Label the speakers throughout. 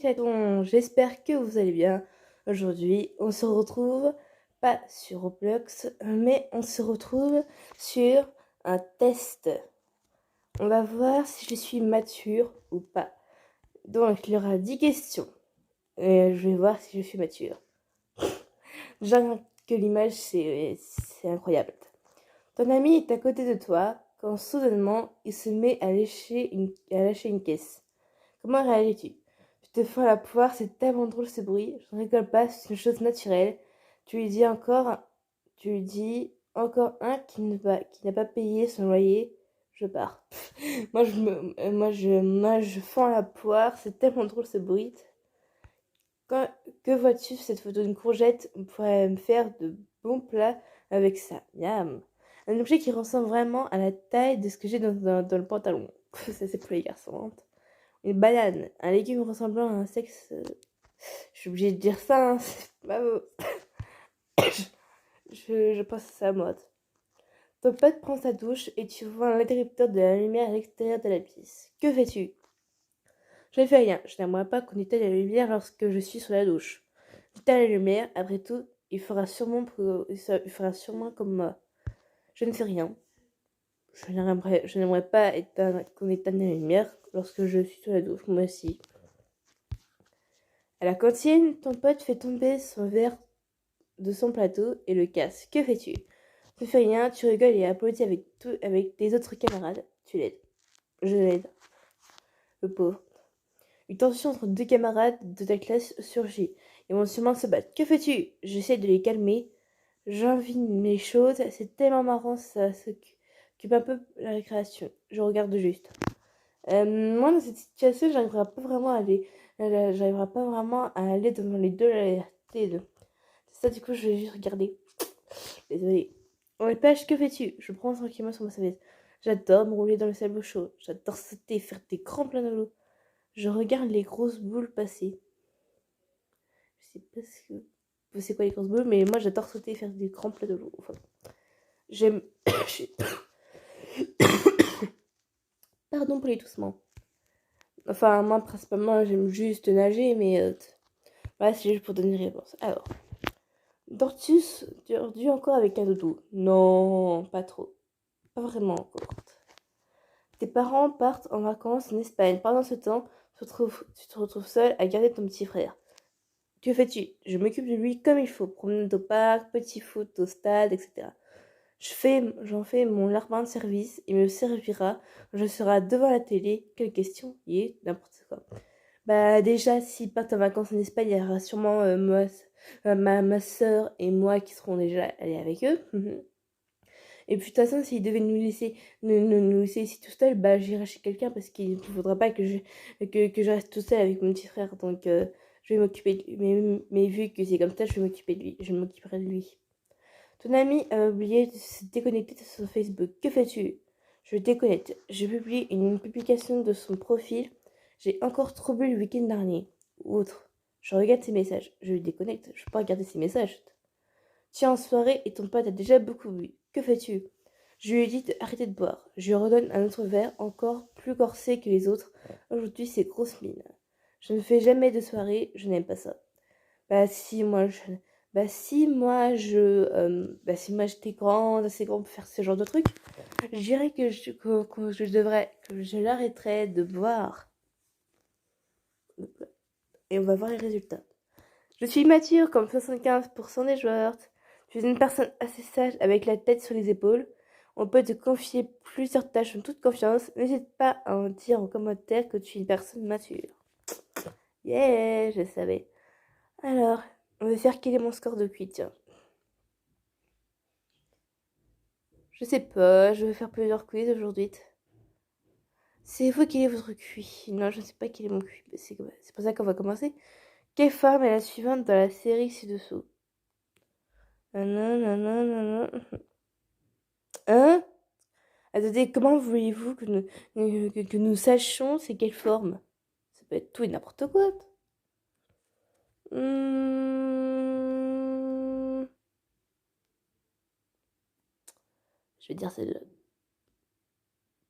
Speaker 1: Chatons, j'espère que vous allez bien. Aujourd'hui, on se retrouve pas sur Roblox, mais on se retrouve sur un test. On va voir si je suis mature ou pas. Donc, il y aura 10 questions. Et je vais voir si je suis mature. Déjà que l'image, c'est incroyable. Ton ami est à côté de toi quand soudainement il se met à lâcher une caisse. Comment réagis-tu? Tu te fends la poire, c'est tellement drôle ce bruit. Je ne rigole pas, c'est une chose naturelle. Tu lui dis encore un qui n'a pas payé son loyer. Je pars. Moi, je fends la poire, c'est tellement drôle ce bruit. Quand, que vois-tu sur cette photo d'une courgette? On pourrait me faire de bons plats avec ça. Miam. Un objet qui ressemble vraiment à la taille de ce que j'ai dans le pantalon. Ça, c'est pour les garçons. Hein. Une banane, un légume ressemblant à un sexe. Je suis obligée de dire ça, hein, c'est pas beau. je pense à sa mode. Ton pote prend sa douche et tu vois un interrupteur de la lumière à l'extérieur de la pièce. Que fais-tu? Je ne fais rien. Je n'aimerais pas qu'on éteigne la lumière lorsque je suis sur la douche. J'éteins la lumière, après tout, il fera sûrement comme moi. Je ne fais rien. Je n'aimerais pas qu'on éteigne la lumière lorsque je suis sur la douche, moi aussi. À la cantine, ton pote fait tomber son verre de son plateau et le casse. Que fais-tu? Tu fais rien, tu rigoles et applaudis avec tes autres camarades. Tu l'aides. Je l'aide. Le pauvre. Une tension entre deux camarades de ta classe surgit. Ils vont sûrement se battre. Que fais-tu? J'essaie de les calmer. J'envie mes choses. C'est tellement marrant, ça s'occupe un peu la récréation. Je regarde juste. Moi, dans cette situation, j'arriverai pas vraiment à aller devant les deux. C'est ça, du coup, je vais juste regarder. Désolée. Ouais, pêche, que fais-tu? Je prends tranquillement sur ma serviette. J'adore me rouler dans le sable chaud. J'adore sauter, faire des grands plans dans l'eau. Je regarde les grosses boules passer. Je sais pas ce que... c'est quoi les grosses boules, mais moi j'adore sauter et faire des grands plans de l'eau. Enfin, j'aime... Pardon pour les toussements. Enfin, moi, principalement, j'aime juste nager, mais... voilà, c'est juste pour donner une réponse. Alors, dors-tu encore avec un doudou? Non, pas trop. Pas vraiment encore. Tes parents partent en vacances en Espagne. Pendant ce temps, tu te retrouves seule à garder ton petit frère. Que fais-tu? Je m'occupe de lui comme il faut. Promenade au parc, petit foot au stade, etc. J'en fais mon larbin de service. Il me servira. Je serai devant la télé. Quelle question? N'importe quoi. Bah déjà, s'ils partent en vacances en Espagne, il y aura sûrement ma soeur et moi qui serons déjà allés avec eux. Et puis de toute façon, s'ils devaient nous laisser ici tout seul, bah j'irai chez quelqu'un parce qu'il ne faudra pas que je reste tout seul avec mon petit frère. Donc je vais m'occuper de lui. Mais vu que c'est comme ça, je vais m'occuper de lui. Je m'occuperai de lui. Ton ami a oublié de se déconnecter de son Facebook. Que fais-tu? Je le déconnecte. Je publie une publication de son profil. J'ai encore trop bu le week-end dernier. Ou autre. Je regarde ses messages. Je le déconnecte. Je peux pas regarder ses messages. Tu es en soirée et ton pote a déjà beaucoup bu. Que fais-tu? Je lui ai dit d'arrêter de boire. Je lui redonne un autre verre encore plus corsé que les autres. Aujourd'hui, c'est grosse mine. Je ne fais jamais de soirée, je n'aime pas ça. Bah si moi je si moi j'étais grande, assez grande pour faire ce genre de truc, je dirais que je l'arrêterais de boire. Et on va voir les résultats. Je suis mature comme 75% des joueurs. Je suis une personne assez sage avec la tête sur les épaules. On peut te confier plusieurs tâches en toute confiance. N'hésite pas à en dire en commentaire que tu es une personne mature. Yeah, je savais. Alors, on va faire quel est mon score de QI, tiens. Je sais pas, je vais faire plusieurs quiz aujourd'hui. C'est vous quel est votre QI? Non, je ne sais pas quel est mon QI. C'est pour ça qu'on va commencer. Quelle femme est la suivante dans la série ci-dessous? Hein? Attendez, comment voulez-vous que nous sachions c'est quelle forme? Ça peut être tout et n'importe quoi. Je vais dire celle-là.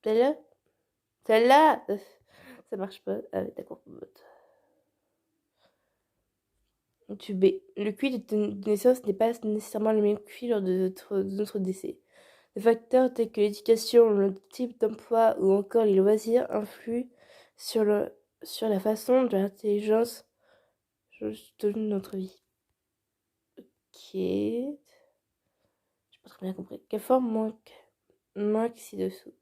Speaker 1: Celle-là? Celle-là? Ça marche pas. Ah ouais, d'accord. Tu B. Le QI de ta naissance n'est pas nécessairement le même QI lors de notre décès. Des facteurs tels que l'éducation, le type d'emploi ou encore les loisirs influent sur la façon de l'intelligence de notre vie. Ok. J'ai pas très bien compris. Quelle forme manque ci-dessous?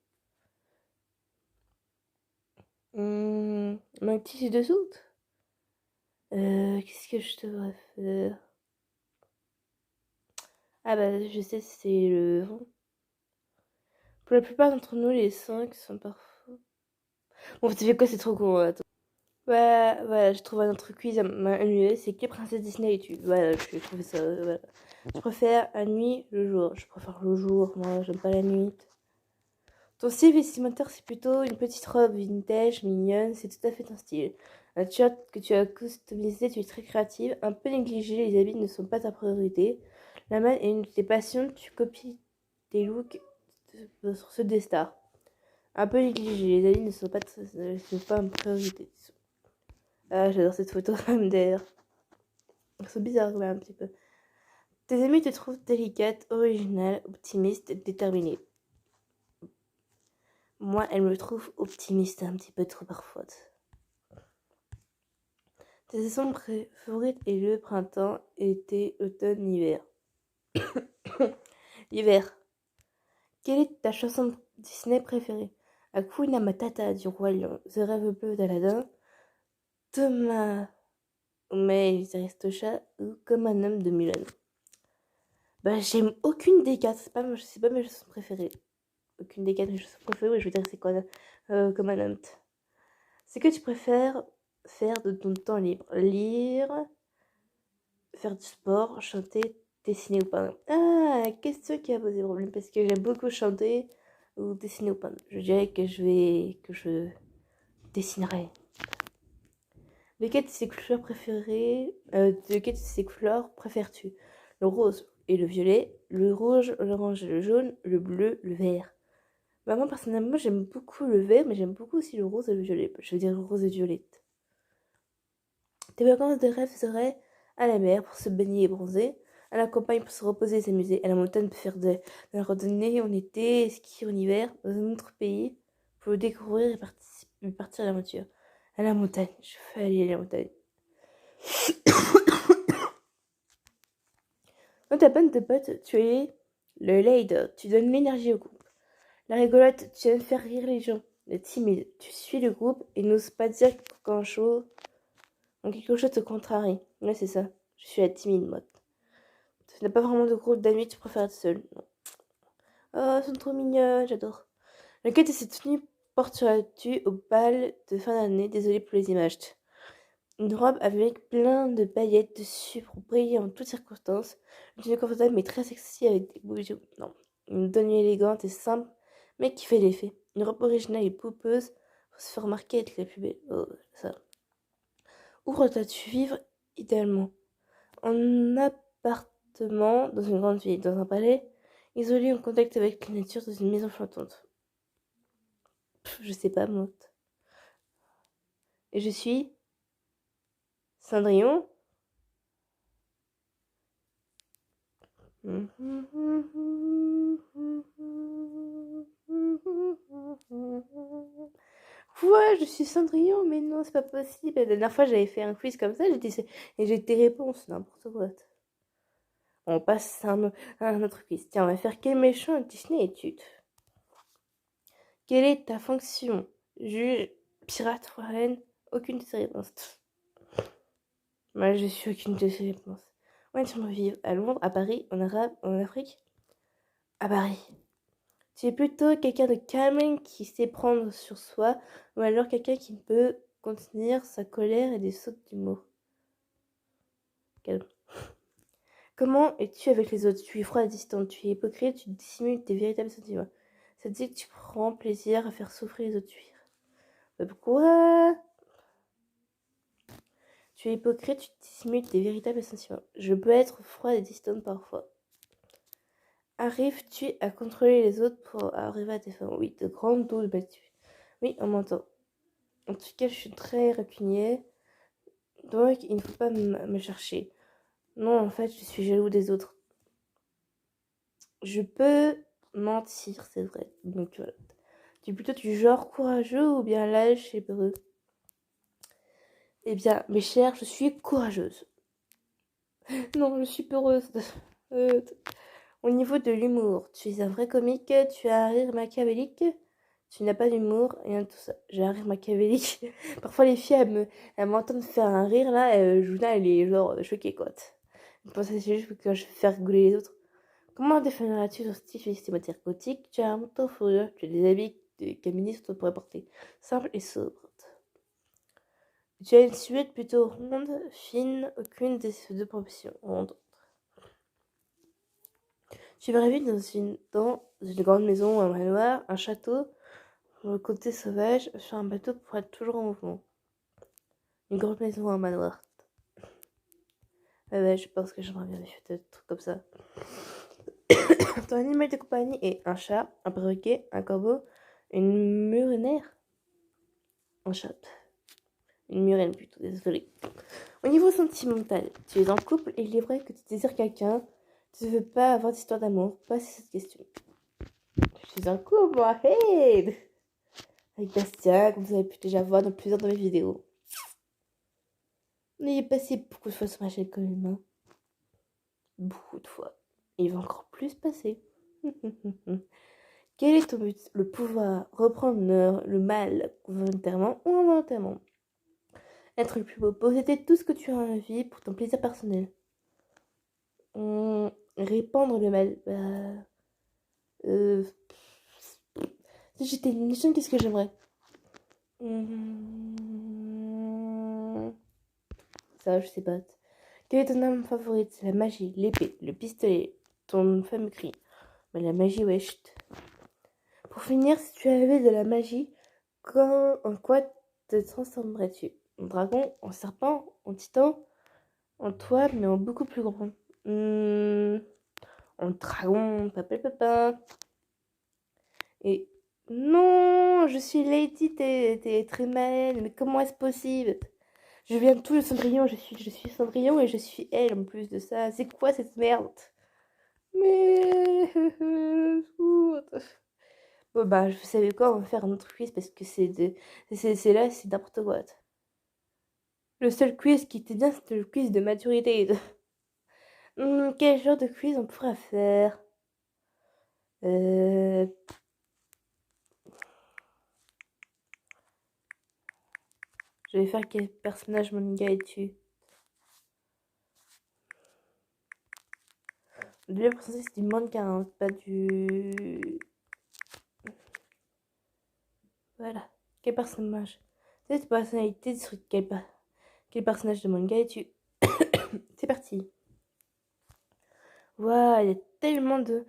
Speaker 1: Manque ci-dessous? Qu'est-ce que je devrais faire? Ah bah je sais, c'est le vent. Pour la plupart d'entre nous, les 5 sont parfois... Bon, tu fais quoi? C'est trop con, attends. Voilà, j'ai trouvé un autre quiz à m'annuler, c'est quelle princesse Disney es-tu? Voilà, j'ai trouvé ça, voilà. Je préfère la nuit, le jour. Je préfère le jour, moi, j'aime pas la nuit. Ton style vestimentaire, c'est plutôt une petite robe vintage, mignonne, c'est tout à fait ton style. Un t-shirt que tu as customisé, tu es très créative, un peu négligé, les habits ne sont pas ta priorité. La mode est une de tes passions, tu copies tes looks sur ceux des stars. Un peu négligé, les habits ne sont pas une priorité. Ah, j'adore cette photo, MDR. C'est bizarre quand même un petit peu. Tes amis te trouvent délicate, originale, optimiste, déterminée. Moi, elle me trouve optimiste un petit peu trop parfois. Tes saisons favorites est le printemps, été, automne, hiver. Hiver. Quelle est ta chanson Disney préférée? Hakuna Matata du Roi Lion, The Rêve bleu d'Aladin, Thomas mais Aristocha ou Comme un homme de Mulan. Bah, j'aime aucune des quatre, c'est pas ma chanson préférée. Aucune des quatre mes chansons préférées, je veux dire, c'est quoi Comme un homme. C'est que tu préfères faire de ton temps libre? Lire, faire du sport, chanter, dessiner ou peindre. Ah, la question qui a posé problème parce que j'aime beaucoup chanter ou dessiner ou peindre. Je dirais que je dessinerai. Lequel de ces couleurs préfères-tu? Le rose et le violet, le rouge, l'orange et le jaune, le bleu, le vert. Bah, moi personnellement j'aime beaucoup le vert, mais j'aime beaucoup aussi le rose et le violet. Je veux dire le rose et violette. Tes vacances de rêve seraient à la mer pour se baigner et bronzer, à la campagne pour se reposer et s'amuser, à la montagne pour faire de la randonnée en été, skier en hiver, dans un autre pays pour le découvrir et partir à l'aventure. À la montagne, je veux aller à la montagne. Dans ta bande de potes, tu es le leader, tu donnes l'énergie au groupe. La rigolote, tu aimes faire rire les gens. Le timide, tu suis le groupe et n'oses pas dire quand quelque chose te contrarie. Ouais, c'est ça. Je suis la timide, moi. Tu n'as pas vraiment de groupe d'amis, tu préfères être seule. Non. Oh, elles sont trop mignonnes, j'adore. Lequel de ces tenues porteras-tu au bal de fin d'année? Désolée pour les images. Une robe avec plein de paillettes dessus pour briller en toutes circonstances. Une tenue confortable mais très sexy avec des bijoux. Non. Une tenue élégante et simple mais qui fait l'effet. Une robe originale et poupeuse pour se faire remarquer et être la plus belle. Oh, ça. Où voudrais-tu vivre idéalement? En appartement, dans une grande ville, dans un palais, isolé en contact avec la nature, dans une maison flottante. Je sais pas, moi. Et je suis Cendrillon. Ouais, je suis Cendrillon, mais non, c'est pas possible. La dernière fois, j'avais fait un quiz comme ça, et j'ai tes réponses, n'importe quoi. On passe à un autre quiz. Tiens, on va faire quel méchant Disney étude? Quelle est ta fonction? Juge, pirate, reine? Aucune de ces réponses. Moi, je suis aucune de ces réponses. Où est-ce qu'on vivre? À Londres, à Paris, en Arabe, en Afrique? À Paris. Tu es plutôt quelqu'un de calme qui sait prendre sur soi, ou alors quelqu'un qui ne peut contenir sa colère et des sautes d'humour. Calme. Comment es-tu avec les autres? Tu es froid et distant, tu es hypocrite, tu dissimules tes véritables sentiments. Ça te dit que tu prends plaisir à faire souffrir les autres fuir. Bah pourquoi? Tu es hypocrite, tu dissimules tes véritables sentiments. Je peux être froide et distante parfois. Arrives-tu à contrôler les autres pour arriver à tes fins? Oui, de grandes doses battues. Oui, on m'entend. En tout cas, je suis très rancunier, donc il ne faut pas me chercher. Non, en fait, je suis jaloux des autres. Je peux mentir, c'est vrai. Donc voilà. Tu es plutôt du genre courageux ou bien lâche et peureux? Eh bien, mes chers, je suis courageuse. Non, je suis peureuse. Euh, Au niveau de l'humour, tu es un vrai comique, tu as un rire machiavélique, tu n'as pas d'humour, rien de tout ça. J'ai un rire machiavélique. Parfois, les filles, elles m'entendent faire un rire là, Juna, elle est genre choquée quoi. Vous pensez que c'est juste que je vais faire rigoler les autres? Comment définirais-tu ton style vestimentaire gothique? Tu as un manteau fourrure, tu as des habits qu'un ministre pourrait porter. Simple et sobre. Tu as une silhouette plutôt ronde, fine, aucune de ces deux proportions rondes. Tu verrais vivre dans une grande maison, un manoir, un château, le côté sauvage, sur un bateau pour être toujours en mouvement. Une grande maison, un manoir. Ouais, je pense que j'aimerais bien vivre des trucs comme ça. Ton animal de compagnie est un chat, un perroquet, un corbeau, une murène. Un chat. Une murène plutôt, désolé. Au niveau sentimental, tu es en couple et il est vrai que tu désires quelqu'un. Tu ne veux pas avoir d'histoire d'amour. Pas cette question. Je suis en couple, moi, hey! Avec Bastien, comme vous avez pu déjà voir dans plusieurs de mes vidéos. On y est passé beaucoup de fois sur ma chaîne quand même. Hein. Beaucoup de fois. Et il va encore plus passer. Quel est ton but? Le pouvoir reprendre le mal volontairement ou involontairement? Être le plus beau, posséder tout ce que tu as envie pour ton plaisir personnel. Répandre le mal. Euh, si j'étais une légende, qu'est-ce que j'aimerais? Ça, je sais pas. Quelle est ton arme favorite? La magie, l'épée, le pistolet, ton fameux cri. Mais la magie, wesh. Pour finir, si tu avais de la magie, en quoi te transformerais-tu? En dragon, en serpent, en titan, en toi, mais en beaucoup plus grand. En dragon, papa. Et non, je suis Lady, t'es très malade, mais comment est-ce possible? Je viens de tout le Cendrillon, je suis Cendrillon et je suis elle en plus de ça. C'est quoi cette merde? Mais... Bon bah, vous savez quoi, on va faire un autre quiz parce que c'est là, c'est n'importe quoi. Le seul quiz qui était bien, c'était le quiz de maturité. Quel genre de quiz on pourrait faire? Je vais faire quel personnage manga es-tu? Le personnage c'est du manga, hein, pas du... Voilà. Quel personnage? Cette personnalité sur quel personnage de manga es-tu? C'est parti. Waouh, il y a tellement de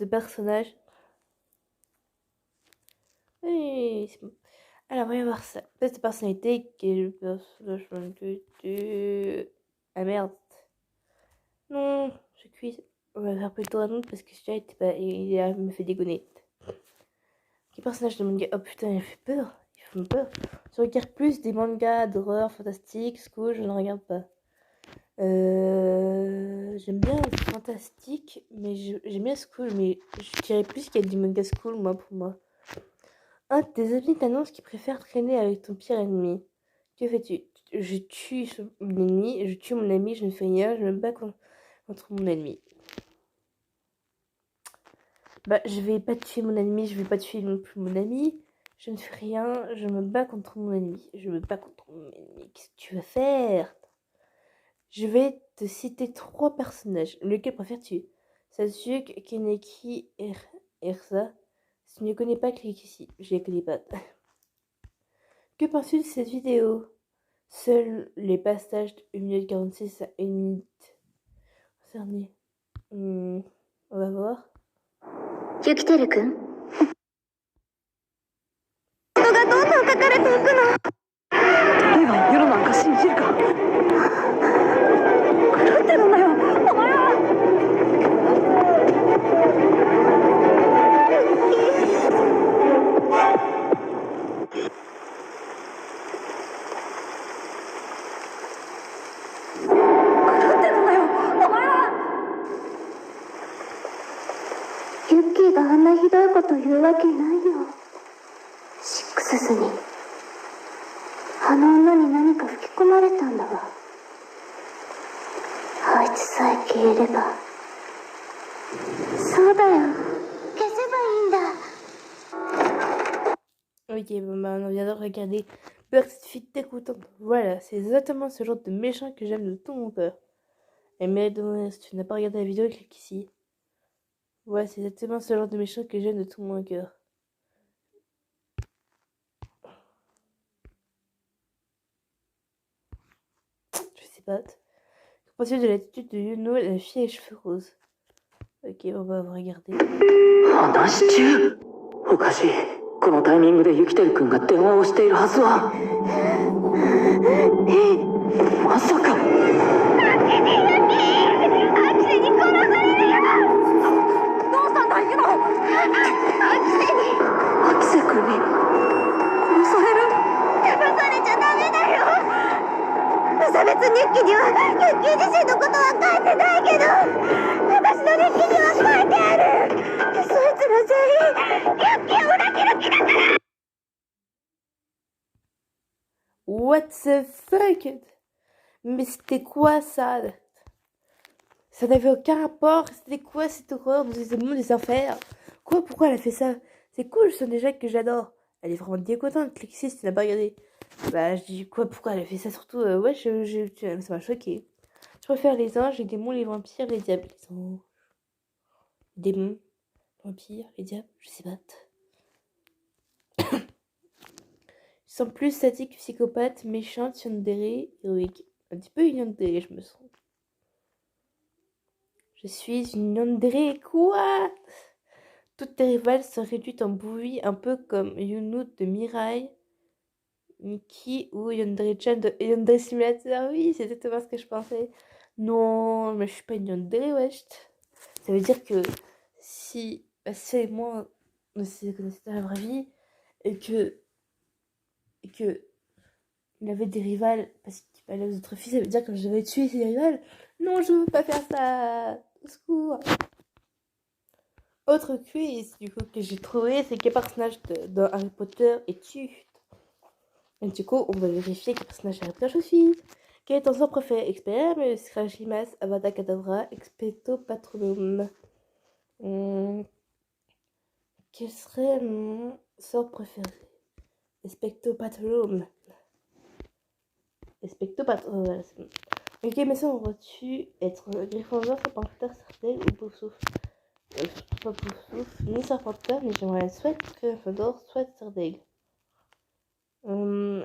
Speaker 1: personnages. Oui, c'est bon. Alors, voyons voir ça. Test de personnalité, quel personnage de... Ah merde. Non, je cuise. On va faire plutôt un autre parce que celui-là il me fait dégonner. Quel personnage de manga? Oh putain, il fait peur. Il fait peur. Je regarde plus des mangas d'horreur fantastique, school, je ne regarde pas. J'aime bien le fantastique, mais j'aime bien school, mais je dirais plus qu'il y a du manga school, moi, pour moi. Un de tes amis t'annonce qu'il préfère traîner avec ton pire ennemi. Que fais-tu? Je tue mon ennemi, je tue mon ami, je ne fais rien, je me bats contre mon ennemi. Bah, je vais pas tuer mon ennemi, je vais pas tuer non plus mon ami. Je ne fais rien, je me bats contre mon ennemi. Je me bats contre mon ennemi. Qu'est-ce que tu vas faire? Je vais te citer 3 personnages. Lequel préfères-tu? Sasuke, Kaneki, Erza. Si tu ne connais pas, clique ici. Je les connais pas. Que penses-tu de cette vidéo? Seuls les passages de 1 minute 46 à 1 minute concernés. On va voir. ユキテル君動画どんどん書かれていくのでは世のなんか信じるか狂ってるんだよお前は狂ってるんだよ
Speaker 2: こと言うわけないよ。シックスズにあの女に何か吹き込まれたんだわ。あいつさえ消えれば。そうだよ、消せばいいんだ。
Speaker 1: Ok, bon bah on vient de regarder Petite fille dégoûtante. Voilà, c'est exactement ce genre de méchant que j'aime de tout mon cœur. Et mais si tu n'as pas regardé la vidéo, clique ici. Ouais, c'est exactement ce genre de méchant que j'aime de tout mon cœur. Je sais pas. Que penses-tu de l'attitude de Yuno, la fille aux cheveux roses? Ok, on va regarder.
Speaker 3: 話中おかしい。このタイミングでユキテル君が電話をしているはずは。まさか。
Speaker 2: アキセに殺されるよ。どうしたんだユノ。
Speaker 3: アキセ君に殺される。
Speaker 2: 騙されちゃダメだよ。無差別日記にはユッキー自身のことは書いてないけど、私の日記には書いてある。そいつら全員ユッキーを裏切る気だから。
Speaker 1: What the fuck? Mais c'était quoi ça? Ça n'avait aucun rapport. C'était quoi cette horreur de ce monde des enfers? Quoi? Pourquoi elle a fait ça? C'est cool, ce déjà que j'adore. Elle est vraiment dégoûtante. Clique ici si tu n'as pas regardé. Bah, je dis quoi? Pourquoi elle a fait ça? Surtout, ouais, ça m'a choqué. Je préfère les anges, les démons, les vampires, les diables. Les anges, les démons, les vampires, les diables, je sais pas. Je sens plus sadique, psychopathe, méchante, yandere, héroïque. Un petit peu une yandere, je me sens. Je suis une yandere, quoi? Toutes tes rivales sont réduites en bouillie, un peu comme Yuno de Mirai, Miki ou Yandere-chan de Yandere Simulator. Oui, c'est exactement ce que je pensais. Non, mais je suis pas une yandere, wesh. Ça veut dire que si c'est moi, on se connaissait dans la vraie vie, et que il avait des rivales parce qu'il parlait aux autres filles, ça veut dire que je devais tuer ses rivales. Non, je veux pas faire ça. Au secours. Autre quiz du coup que j'ai trouvé, c'est quel personnage dans Harry Potter es-tu? Et du coup, on va vérifier quel personnage Harry Potter je suis. Quel est ton sort préféré? Expelliarmus, Scraggimas, Avada Kedavra, Expecto Patronum. Quel serait mon sort préféré? Expecto Patronum. Expecto Patronum, voilà, c'est bon. Ok, mais ça, on va-tu être Gryffondor, Serpentard, Sardaigle ou Poufsouffle? Pas Poufsouffle, ni Serpentard, mais j'aimerais soit Gryffondor, soit Sardaigle.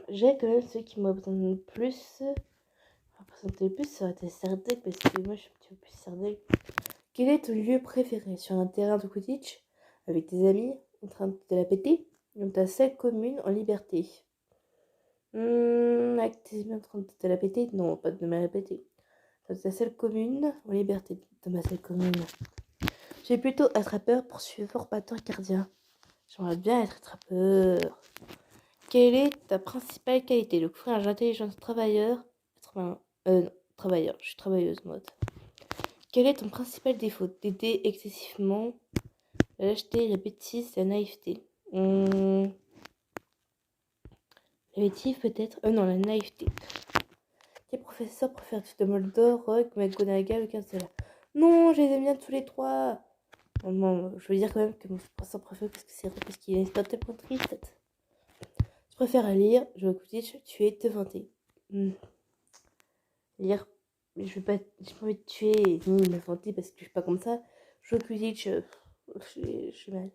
Speaker 1: J'ai quand même ceux qui me représentent le plus. Ça aurait été Sardaigle, parce que moi, je suis un petit peu plus Sardaigle. Quel est ton lieu préféré? Sur un terrain de Quidditch, avec tes amis, en train de te la péter, dans ta salle commune en liberté? Avec tes amis en train de te la péter? Non, pas de me la péter. Dans ta salle commune en liberté. Dans ma salle commune. J'ai plutôt attrapeur, poursuiveur, batteur, gardien. J'aimerais bien être attrapeur. Quelle est ta principale qualité? Le courage, l'intelligence, travailleur. Non, travailleur. Je suis travailleuse, mode. Quel est ton principal défaut? T'aider excessivement, la lâcheté, la bêtise, la naïveté. La bêtise peut-être? Non, la naïveté. Quel professeur préfères-tu? Dumbledore, Rogue, McGonagall ou Cancela? Non, je les aime bien tous les trois. Non, je veux dire quand même que mon professeur préféré parce que c'est vrai, parce qu'il est tellement triste. Je préfère lire, jouer au Quidditch, tuer, te vanter. Lire, j'ai pas envie de tuer ni me vanter parce que je suis pas comme ça. Jouer au Quidditch, je suis mal.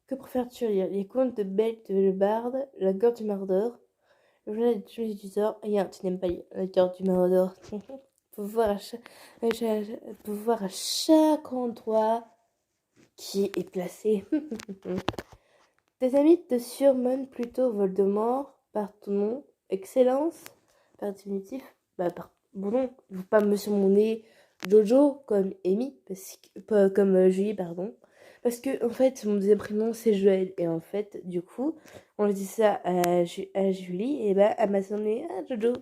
Speaker 1: Que préfères-tu lire? Les contes de Belle de le Barde, La Gorge du Mordor, Le journal du Trésor. Rien, tu n'aimes pas lire La Gorge du Mordor. Pouvoir à chaque endroit qui est placé. Tes amis te surnomment plutôt Voldemort par ton nom, Excellence par diminutif, par bon nom. Il ne faut pas me surnommer Jojo comme Amy, pas comme Julie, pardon. Parce que, en fait, mon deuxième prénom, c'est Joël. Et en fait, du coup, on dit ça à Julie, et bah, elle m'a surnommé Jojo.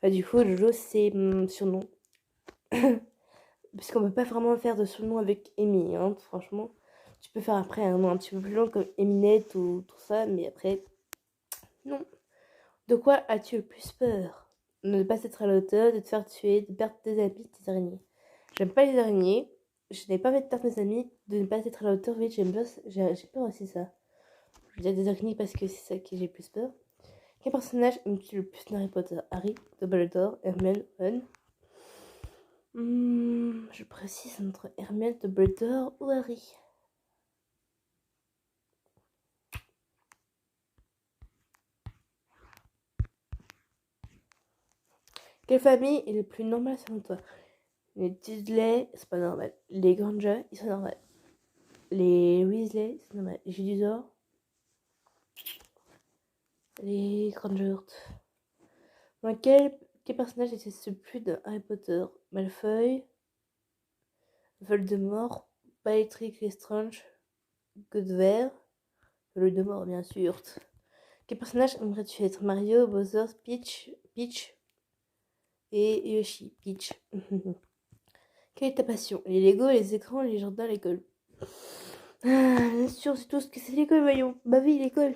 Speaker 1: Du coup, Jojo, c'est mon surnom. Parce qu'on peut pas vraiment faire de surnom avec Amy, hein, franchement. Tu peux faire après un nom un petit peu plus long comme Eminette ou tout ça, mais après, non. De quoi as-tu le plus peur? De ne pas être à la hauteur, de te faire tuer, de perdre tes amis, tes araignées. J'aime pas les araignées. Je n'ai pas envie de perdre mes amis, de ne pas être à la hauteur. Oui, j'ai peur aussi ça. Je veux dire des araignées parce que c'est ça que j'ai le plus peur. Quel personnage aimes-tu le plus dans Harry Potter? Harry, Dumbledore, Hermione, Ron? Je précise entre Hermione, Dumbledore ou Harry. Quelle famille est le plus normale selon toi? Les Dudley, c'est pas normal. Les Granger, ils sont normaux. Les Weasley, c'est normal. Les Gédusor, les Granger. Dans quel personnage était-ce le plus de Harry Potter? Malfoy, Voldemort, Bellatrix Lestrange, Godver, Voldemort bien sûr. Quel personnage aimerais-tu être? Mario, Bowser, Peach et Yoshi. Peach. Quelle est ta passion? Les Lego, les écrans, les jardins, l'école. Ah, bien sûr, c'est tout ce que c'est l'école, voyons. Bah oui, l'école.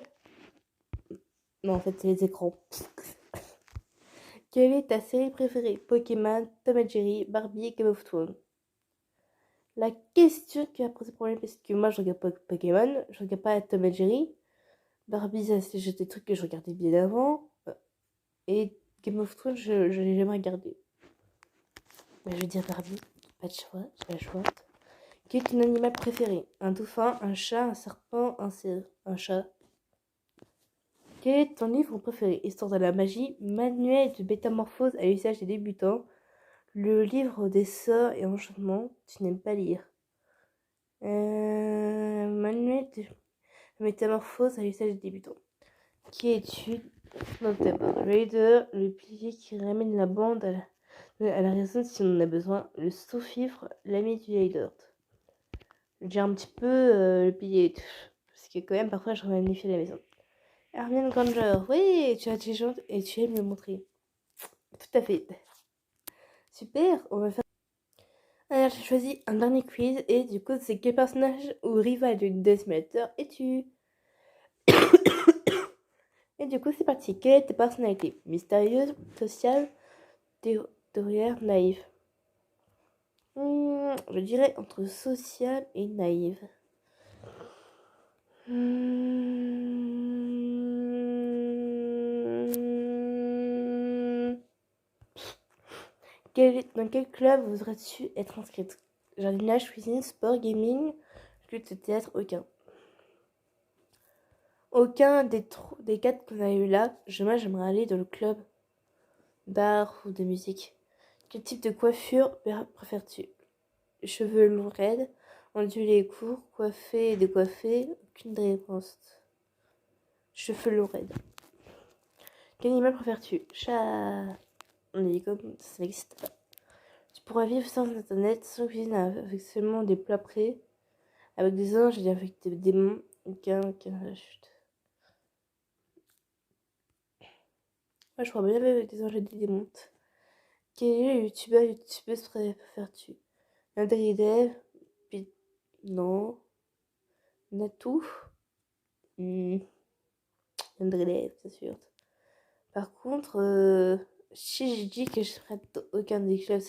Speaker 1: Non, en fait, c'est les écrans. Quelle est ta série préférée? Pokémon, Tom et Jerry, Barbie, Game of Thrones. La question qui va poser problème, parce que moi, je regarde pas Pokémon, je regarde pas Tom et Jerry. Barbie, ça, c'est juste des trucs que je regardais bien avant. Et Game of Thrones, je l'ai jamais regardé. Mais je vais dire Barbie. Pas de choix, j'ai pas le choix. Quel est ton animal préféré? Un dauphin, un chat, un serpent, un chat. Quel est ton livre préféré? Histoire de la magie, manuel de métamorphose à l'usage des débutants, le livre des sorts et enchantements, tu n'aimes pas lire. Manuel de métamorphose à l'usage des débutants. Qui es-tu dans ta bande? Raider, le pilier qui ramène la bande à la raison si on en a besoin, le sous-fifre, l'ami du Raider. Je dis un petit peu le pilier, parce que quand même parfois je ramène les filles à la maison. Hermione Granger, oui, tu es intelligente et tu aimes le montrer. Tout à fait. Super, on va faire... Alors j'ai choisi un dernier quiz et du coup c'est quel personnage ou rival de Deathmatter es-tu? Et du coup c'est parti, quelle est ta personnalité? Mystérieuse, sociale, théorière, naïve? Je dirais entre sociale et naïve. Dans quel club voudrais-tu être inscrite? Jardinage, cuisine, sport, gaming, lutte, théâtre, aucun. Aucun des quatre qu'on a eu là. Moi, j'aimerais aller dans le club d'art ou de musique. Quel type de coiffure préfères-tu? Cheveux longs raides, ondulés courts, coiffés et décoiffés? Aucune réponse. Cheveux longs raides. Quel animal préfères-tu? Chat. On est comme ça n'existe pas. Tu pourras vivre sans internet, sans cuisine, avec seulement des plats prêts, avec des anges et avec des démons. Aucun chute. Moi, je crois bien avec des anges et des démons. Quel est le youtubeuse préfères-tu? Nadridev, non. Natou, Nadridev, c'est sûr. Par contre, si je dis que je serais aucun des clubs,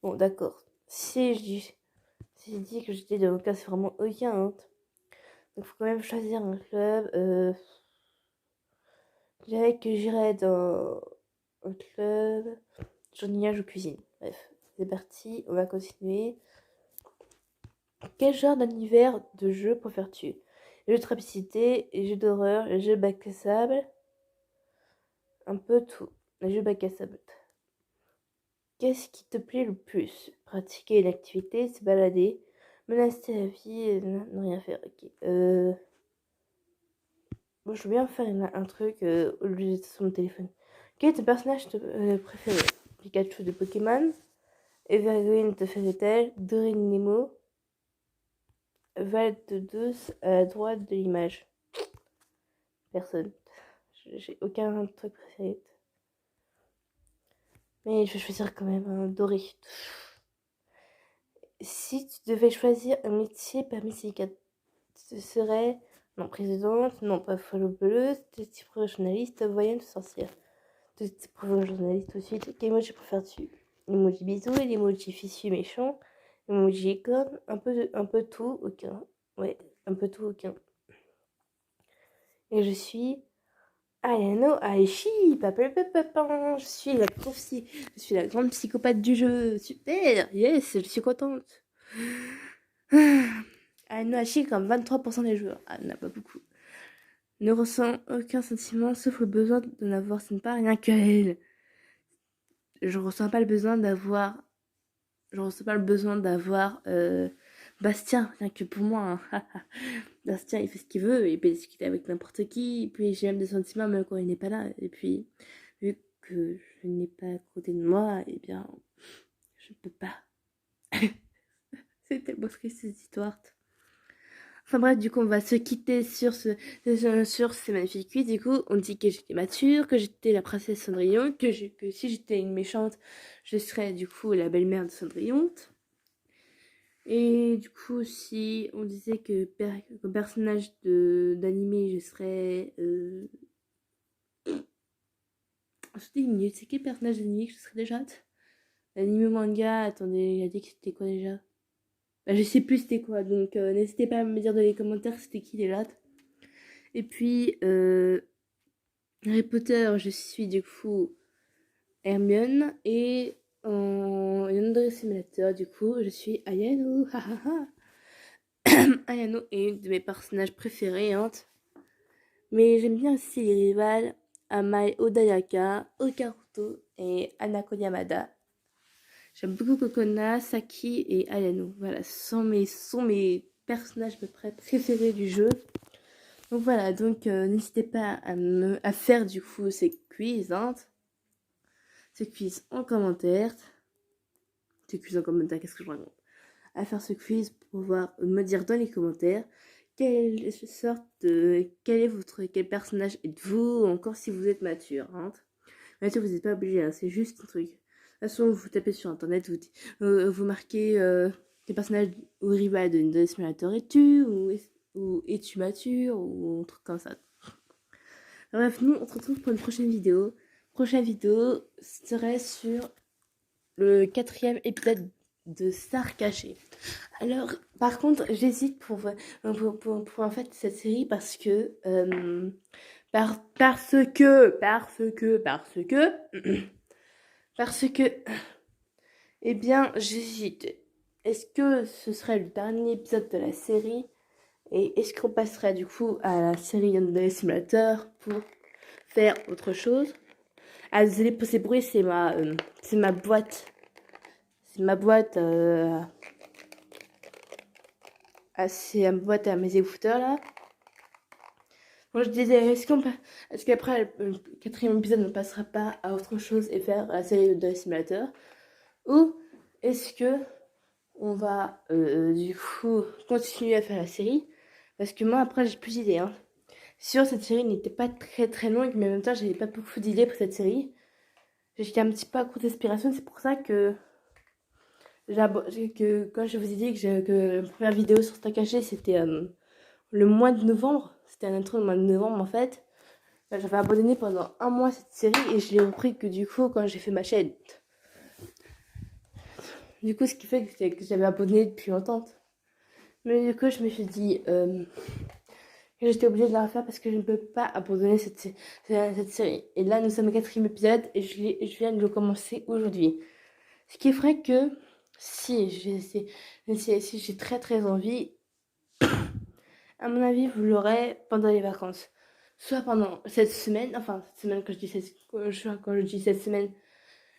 Speaker 1: bon, d'accord. Si je dis que j'étais dans aucun, c'est vraiment aucun. Hein. Donc, il faut quand même choisir un club. Je dirais que j'irais dans un club jardinage ou cuisine. Bref, c'est parti, on va continuer. Quel genre d'univers de jeu préfères-tu? Les jeux de rapidité, les jeux d'horreur, les jeux bac à sable, un peu tout. Les jeux bac à sable. Qu'est-ce qui te plaît le plus? Pratiquer une activité, se balader, menacer la vie, ne rien faire. Ok. Moi, je veux bien faire un truc au lieu d'être sur mon téléphone. Quel est ton personnage préféré? Pikachu de Pokémon, Evergreen de Fairy Tail, Dorine Nemo, Val de Douce à la droite de l'image. Personne. J'ai aucun truc préféré. Mais je vais choisir quand même un Doré. si tu devais choisir un métier parmi ces quatre, ce serait non présidente, non pas voleuse, détective journaliste, voyante, sorcière. Détective journaliste tout de suite. Quel emoji préfères-tu? L'emoji bisou, l'emoji fichu méchant, l'emoji licorne, un peu tout, aucun. Ouais, un peu tout, aucun. Et je suis Ayano Aishi, papa, je suis la grande psychopathe du jeu. Super, yes, je suis contente. Ayano Aishi comme 23% des joueurs. Ah, n'a pas beaucoup. Ne ressent aucun sentiment sauf le besoin de n'avoir, ce n'est pas rien que elle. Je ressens pas le besoin d'avoir. Je ressens pas le besoin d'avoir Bastien, rien que pour moi. Hein. Bastien, il fait ce qu'il veut, il peut discuter avec n'importe qui, et puis j'ai même des sentiments même quand il n'est pas là. Et puis, vu que je n'ai pas à côté de moi, eh bien, je ne peux pas. C'est tellement triste cette histoire. Enfin bref, du coup, on va se quitter sur ces magnifiques quiz. Du coup, on dit que j'étais mature, que j'étais la princesse Cendrillon, que si j'étais une méchante, je serais du coup la belle-mère de Cendrillon. Et du coup, si on disait que comme personnage d'animé, je serais... C'est quel personnage d'animé que je serais déjà? L'anime manga, attendez, il a dit que c'était quoi déjà? Bah, je sais plus c'était quoi, donc n'hésitez pas à me dire dans les commentaires c'était qui déjà. Et puis, Harry Potter, je suis du coup Hermione, et en Yandere Simulator, du coup, je suis Ayano, Ayano est une de mes personnages préférés, hein. Mais j'aime bien aussi les rivales Amai Odayaka, Okaruto et Anako Yamada. J'aime beaucoup Kokona, Saki et Ayano. Voilà, ce sont mes personnages préférés du jeu. Donc voilà, donc n'hésitez pas à faire du coup ces quiz, hein. Ces quiz en commentaire. Ces quiz en commentaire, qu'est-ce que je raconte? À faire ce quiz pour pouvoir me dire dans les commentaires quel personnage êtes-vous, encore si vous êtes mature, hein. Mature, vous n'êtes pas obligé, hein, c'est juste un truc. De toute façon, vous tapez sur internet, vous marquez quel personnage ou rival de Simulator es-tu, ou es-tu mature, ou un truc comme ça. Bref, nous on se retrouve pour une prochaine vidéo. Prochaine vidéo serait sur le 4e épisode de Star Caché. Alors, par contre, j'hésite pour en fait cette série parce que eh bien, j'hésite. Est-ce que ce serait le dernier épisode de la série? Et est-ce qu'on passerait du coup à la série Yandere Simulator pour faire autre chose? Ah, désolé pour ces bruits, c'est ma boîte. C'est ma boîte. C'est ma boîte à mes écouteurs là. Moi je disais, est-ce qu'après le 4e épisode ne passera pas à autre chose et faire la série de Simulator? Ou est-ce que on va du coup continuer à faire la série? Parce que moi après j'ai plus d'idées, hein. Sur cette série n'était pas très très longue, mais en même temps j'avais pas beaucoup d'idées pour cette série. J'étais un petit peu à court d'inspiration, c'est pour ça que quand je vous ai dit que la première vidéo sur Star Caché c'était le mois de novembre, c'était un intro le mois de novembre en fait. J'avais abandonné pendant un mois cette série et je l'ai repris que du coup quand j'ai fait ma chaîne. Du coup ce qui fait que j'avais abandonné depuis longtemps. Mais du coup je me suis dit que j'étais obligée de la refaire parce que je ne peux pas abandonner cette série. Et là nous sommes au 4e épisode et je viens de le commencer aujourd'hui. Ce qui ferait que si j'ai très très envie, à mon avis, vous l'aurez pendant les vacances. Soit pendant cette semaine, enfin, cette semaine, quand je dis cette semaine,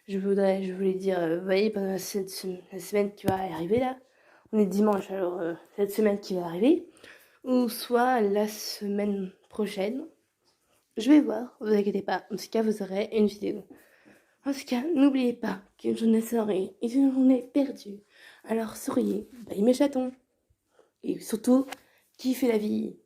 Speaker 1: je voulais dire, vous voyez, pendant la semaine qui va arriver là, on est dimanche, alors cette semaine qui va arriver, ou soit la semaine prochaine, je vais voir, vous inquiétez pas, en tout cas, vous aurez une vidéo. En tout cas, n'oubliez pas qu'une journée soirée est une journée perdue. Alors souriez, bye mes chatons. Et surtout, kiffez la vie.